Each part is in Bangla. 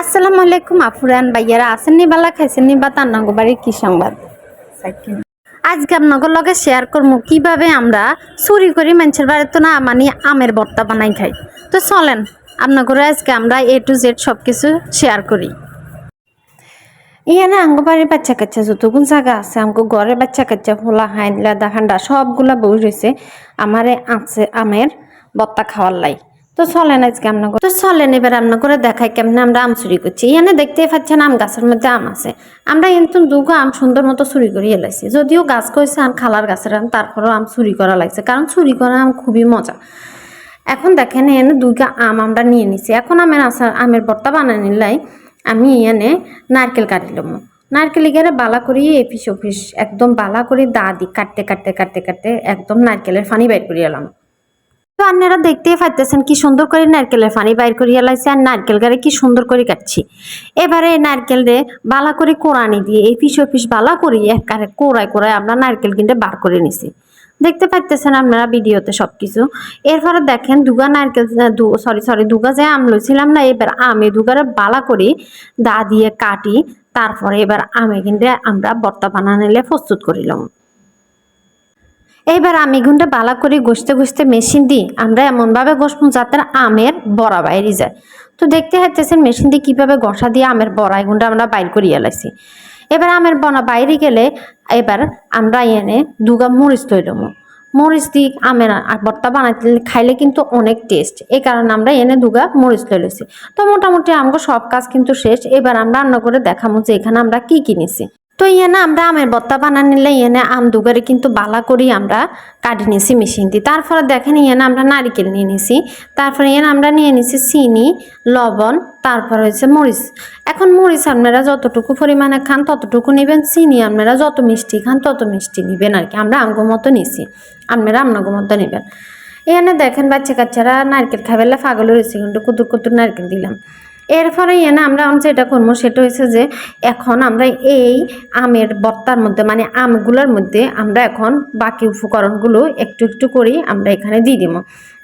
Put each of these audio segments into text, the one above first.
আসসালামু আলাইকুম আফুরান ভাইয়ারা আছেন নি বালা খাইছেন নি বা তার নাঙ্গ বাড়ির কি সংবাদ আজকে আপনাদের লগে শেয়ার করবো কিভাবে আমরা চুরি করি মানুষের বাড়িতে না মানে আমের ভর্তা বানাই খাই। তো চলেন আপনাদের আজকে আমরা A to Z সব কিছু শেয়ার করি। এখানে আঙ্গ বাড়ির বাচ্চা কাচ্চা যতগুলো জায়গা আছে আমগো ঘরের বাচ্চা কাচ্চা ফোলা হাইলা দাহান্ডা সবগুলা বই রয়েছে আমারে আছে আমের ভর্তা খাওয়ার লাই। তো চলেন আজকে এবার রান্না করে দেখাই কেমনে আমরা আম চুরি করছি। এখানে দেখতেই পাচ্ছেন আম গাছের মধ্যে আম আছে, আমরা কিন্তু দুগো আম সুন্দর মতো চুরি করে এলাইছি। যদিও গাছ কইছে আর খালার গাছের আম, তারপরেও আম চুরি করা লাগছে, কারণ চুরি করা আম খুবই মজা। এখন দেখেন এনে দুইটা আম আমরা নিয়ে নিছি। এখন আমের ভর্তা বানাই নিলাই আমি এনে নারকেল কাটিলাম। নারকেল এখানে বালা করি এপিস ওপিস একদম বালা করে দা দি কাটতে কাটতে কাটতে কাটতে একদম নারকেলের ফানি বাইর করে এলাম। তো আপনারা দেখতেই পাইতেছেন কি সুন্দর করে নারকেলের পানি বাইর করিয়া লাইছে আর নারকেল গাড়ি কি সুন্দর করে কাটছি। এবারে নারকেল রে বালা করে কোরানি দিয়ে এই পিস বালা করি একারে কোড়ায় কোড়ায় আমরা নারকেল কিনতে বার করে নিছি। দেখতে পাইতেছেন আপনারা ভিডিওতে সবকিছু। এরপরে দেখেন দুগা নারকেল দুগা যে আম লইছিলাম না, এবার আমে দুগারে বালা করি দা দিয়ে কাটি, তারপরে এবার আমে কিনতে আমরা ভর্তা বানানিলে প্রস্তুত করিলাম। এইবার আমি গুনটা বালা করে ঘষতে ঘষতে মেশিন দিই আমরা এমনভাবে ঘষবো যাতে আমের বড়া বাইরে যায়। তো দেখতে হাইতেছেন মেশিন দিয়ে কীভাবে ঘষা দিয়ে আমের বড়া এগুনটা আমরা বাইর করিয়ে লাইছি। এবার আমের বড়া বাইরে গেলে এবার আমরা এনে দুগা মরিচ লইলাম। মরিচ দিয়ে আমের ভর্তা বানাইতে খাইলে কিন্তু অনেক টেস্ট, এই কারণে আমরা এনে দুগা মরিচ লইছি। তো মোটামুটি আমগো সব কাজ কিন্তু শেষ। এবার আমরা রান্না করে দেখাবো যে এখানে আমরা কি কিনেছি। তো এনে আমরা আমের ভর্তা বানান নিলে এনে আম দুগারে কিন্তু বালা করি আমরা কাটি নিছি মেশিন দিয়ে। তারপরে দেখেন এনে আমরা নারিকেল নিয়ে নিছি, তারপরে এনে আমরা নিয়ে নিছি চিনি, লবণ, তারপর হয়েছে মরিচ। এখন মরিচ আপনারা যতটুকু পরিমাণে খান ততটুকু নেবেন, চিনি আপনারা যত মিষ্টি খান তত মিষ্টি নেবেন আর কি। আমরা আমগো মতো নিছি, আপনারা আমগো মতো নেবেন। এখানে দেখেন বাচ্চা কাচ্চারা নারকেল খাবেলা পাগল হয়েছে, কিন্তু কুতুর কুতুর নারকেল দিলাম। এরপরে এনে আমরা যেটা করবো সেটা হয়েছে যে এখন আমরা এই আমের ভর্তার মধ্যে মানে আমগুলোর মধ্যে আমরা এখন বাকি উপকরণগুলো একটু একটু করি আমরা এখানে দিয়ে দিব।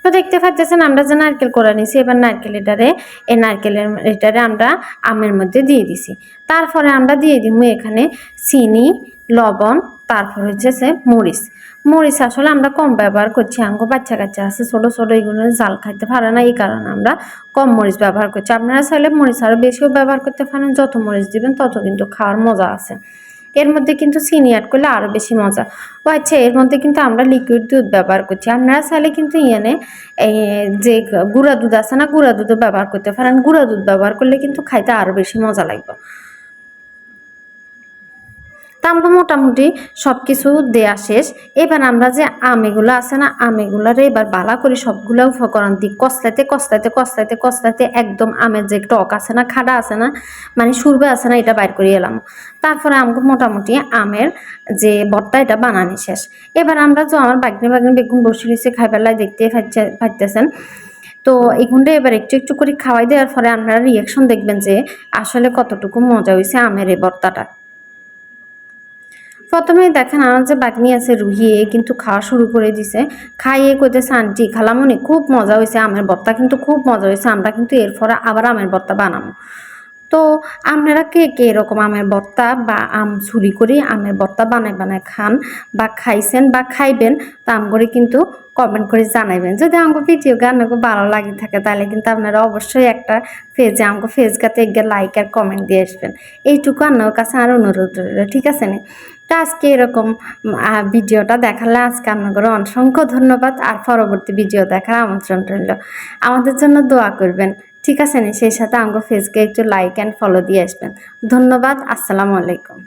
তো দেখতে পাচ্ছেন আমরা যে নারকেল করে নিছি, এবার নারকেলের এটারে আমরা আমের মধ্যে দিয়ে দিছি। তারপরে আমরা দিয়ে দিব এখানে চিনি, লবণ, তারপর হচ্ছে মরিচ আসলে আমরা কম ব্যবহার করছি। আঙ্গো বাচ্চা কাচ্চা আছে ছোট ছোট, এগুলো জাল খাইতে পারে না, এই কারণে আমরা কম মরিচ ব্যবহার করছি। আপনারা চাইলে মরিচ আরও বেশিও ব্যবহার করতে পারেন, যত মরিচ দিবেন তত কিন্তু খাওয়ার মজা আছে। এর মধ্যে কিন্তু চিনি অ্যাড করলে আরও বেশি মজা। ও আচ্ছা, এর মধ্যে কিন্তু আমরা লিকুইড দুধ ব্যবহার করছি। আপনারা চাইলে কিন্তু যে গুঁড়া দুধ আছে না, গুঁড়া দুধও ব্যবহার করতে পারেন। গুঁড়া দুধ ব্যবহার করলে কিন্তু খাইতে আরও বেশি মজা লাগবে। তা আমরা মোটামুটি সব কিছু দেয়া শেষ। এবার আমরা যে আমেগুলো আছে না, আমেগুলারে এবার বালা করে সবগুলো উপকরণ দিই কষলাইতে একদম আমের যে টক আছে না, খাড়া আছে না, মানে সুরবে আছে না, এটা বাইর করে এলাম। তারপরে আমাকে মোটামুটি আমের যে ভর্তা এটা বানানি শেষ। এবার আমরা তো আমার বাগনি বেগুন বসে রয়েছে খাইবেলায় দেখতে পাইতেছেন। তো এগুনটা এবার একটু একটু করে খাওয়াই দেওয়ার পরে আপনারা রিয়াকশন দেখবেন যে আসলে কতটুকু মজা হয়েছে আমের এই ভর্তাটা। প্রথমে দেখেন আমার যে বাগনি আছে রুহিয়ে কিন্তু খাওয়া শুরু করে দিছে। খাইয়ে কইতেছে আন্টি খালামুনি খুব মজা হয়েছে, আমের ভর্তা কিন্তু খুব মজা হয়েছে, আমরা কিন্তু এরপরে আবার আমের ভর্তা বানাবো। তো আপনারা কে কে এরকম আমের ভর্তা বা আম চুরি করে আমের ভর্তা বানায় খান বা খাইছেন বা খাইবেন, তা আমগরে কিন্তু কমেন্ট করে জানাইবেন। যদি আমাকে ভিডিও আপনাকে ভালো লাগে থাকে তাহলে কিন্তু আপনারা অবশ্যই একটা পেজে আমাকে ফেসগাতে গিয়ে লাইক আর কমেন্ট দিয়ে আসবেন। এইটুকু আপনার কাছে আরও অনুরোধ রইল, ঠিক আছে না? তো আজকে এরকম ভিডিওটা দেখালে আজকে আপনাদের অসংখ্য ধন্যবাদ, আর পরবর্তী ভিডিও দেখার আমন্ত্রণ রইল। আমাদের জন্য দোয়া করবেন, ঠিক আছে না? সেই সাথে আমাকে ফেসকে একটু লাইক অ্যান্ড ফলো দিয়ে আসবেন। ধন্যবাদ, আসসালামু আলাইকুম।